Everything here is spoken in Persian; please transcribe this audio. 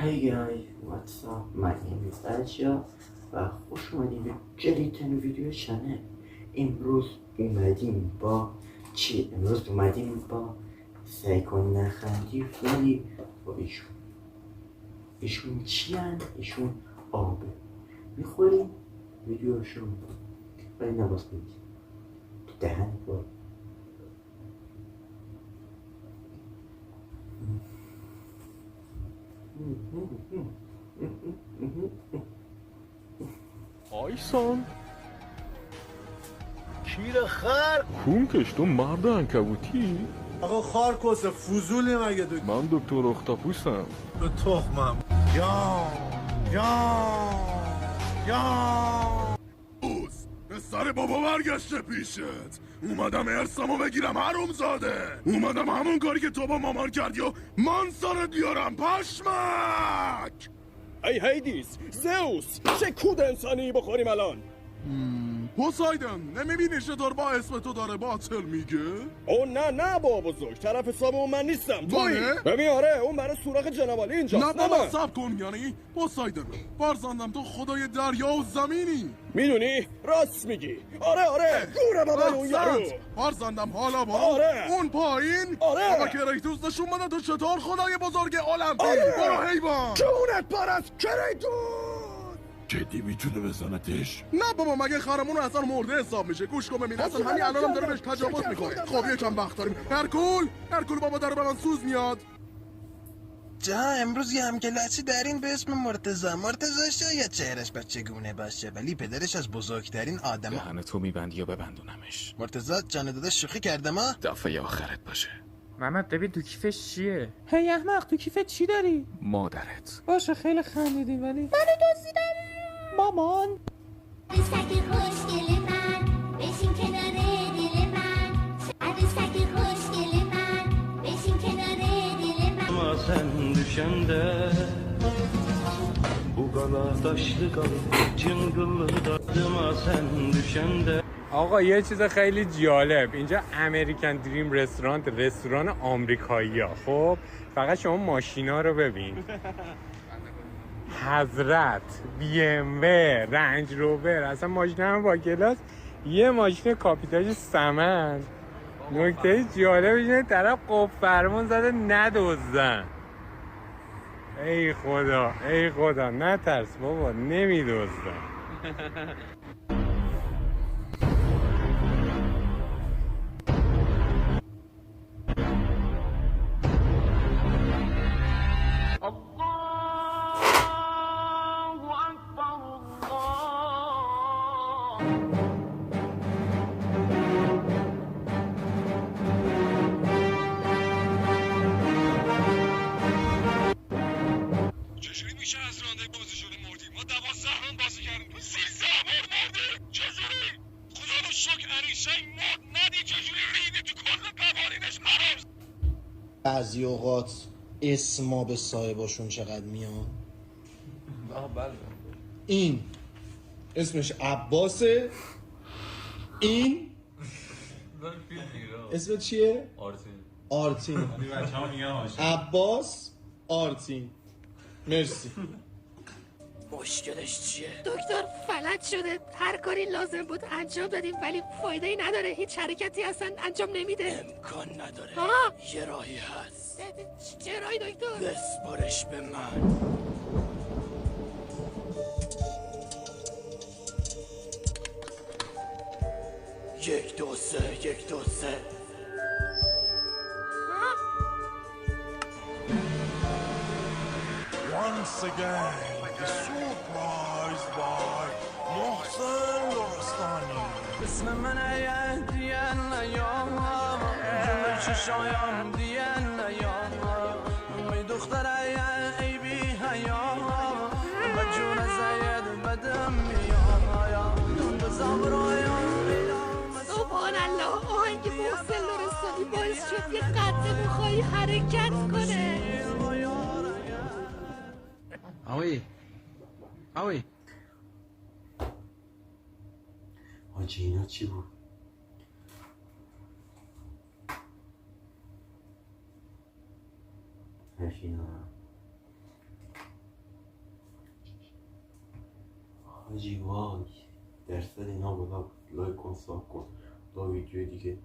Hey guys, what's up? My name is Asha و خوش اومدیم به جدیدترین ویدیو چنل. امروز اومدیم با سعی کن نخندی ولی با ایشون چی هن؟ ایشون آبه میخوریم ویدیوشون ولی نباز کنید تو دهن با آیسان کیر خر کون کش تو مرد عنکبوتی؟ آقا خار کسه فضولی مگه من دکتر اختاپوسم. به تخمم یا پسر بابا برگشته پیشت. اومدم ارسامو بگیرم حرومزاده. اومدم همون کاری که تو با مامان کردی و من سرت بیارم پشمک. ای هیدیس، زئوس، چه کود انسانی بخوریم الان؟ پوسایدن نمیبینی چطور با اسم تو داره باطل میگه؟ او نه با بزرگ، طرف حساب اون من نیستم. تویی؟ بله؟ ببین آره اون برای سوراخ جنابالی اینجاست. نه بابا سب کن. یعنی پوسایدن فرزندم تو خدای دریا و زمینی. میدونی؟ راست میگی. آره گوره بابا اون یارو. فرزندم حالا با آره. اون پایین. آره. بابا کریتوس نشون بده تو چطور خدای بزرگ المپی. آره. برو حیوان. جونت پرست کریتوس. جدی میتونه بزنتش؟ نه بابا مگه خرمون اصلا مرده حساب میشه. گوش کن ببین اصلا همین الانم داره بهش تجاوز میکنه. خب یکم وقت داریم. هرکول بابا داره به من سوز میاد. جا امروز یه همکلاسی دارین به اسم مرتضی شاید چهرش بچگونه باشه ولی پدرش از بزرگترین آدم. دهن تو میبندی یا ببندونمش؟ مرتضی جان داده شوخی کردم ها. دفعه آخرت باشه. محمد ببین تو کیفش چیه؟ هی احمق تو کیفت چی داری؟ مادرت. باشه خیلی خندیدی ولی منو دزدیدم مامان. عروسک خوشگل من بشین کنار دل من. عروسک خوشگل من بشین کنار دل من. Ama sen düşende bu kadar taşlı kalıp cıngıllı dardıma sen düşende. آقا یه چیز خیلی جالب اینجا امریکن دریم رستوران آمریکایی ها. خب فقط شما ماشینا رو ببین. حضرت، بی ام و، رنج روور، اصلا ماشین هم با کلاس. یه ماشین کاپیتاژ سمن. نکته جالب اینه طرف قفل فرمون زده ندزدن. ای خدا نترس بابا نمیدزدن. چجوری میشه از رانده بازی شده مردی؟ ما 12 هم بازی کردیم تو 13 بار مردی. چجوری؟ خدا رو شکر عریشه مرد ندی. چجوری ریدی تو کل قوانینش حرام؟ بعضی اوقات اسما به صاحباشون چقدر میان. این اسمش عباسه. این اسم چیه؟ آرتین. عباس آرتین. مرسی. مشکلش چیه؟ دکتر فلج شده. هر کاری لازم بود انجام دادیم ولی فایده ای نداره. هیچ حرکتی اصلا انجام نمیده. امکان نداره. یه راهی هست. چه راهی دکتر؟ بسپارش به من. یک دو سه. Once again, the surprise by محسن لرستانی. اسم من دیان نیام جمعه چشایم دیان نیام می دختر ای بی حیام و جون زید بدم میام بزام رایم سبحان الله. آهنگ محسن لرستانی باعث شد یه قد موخایی حرکت کنه. آوی حاجی اینا چی بود؟ اینا حاجی وای درصد اینا بالا بود. لایک کن، ساب کن تا ویدیو دیگه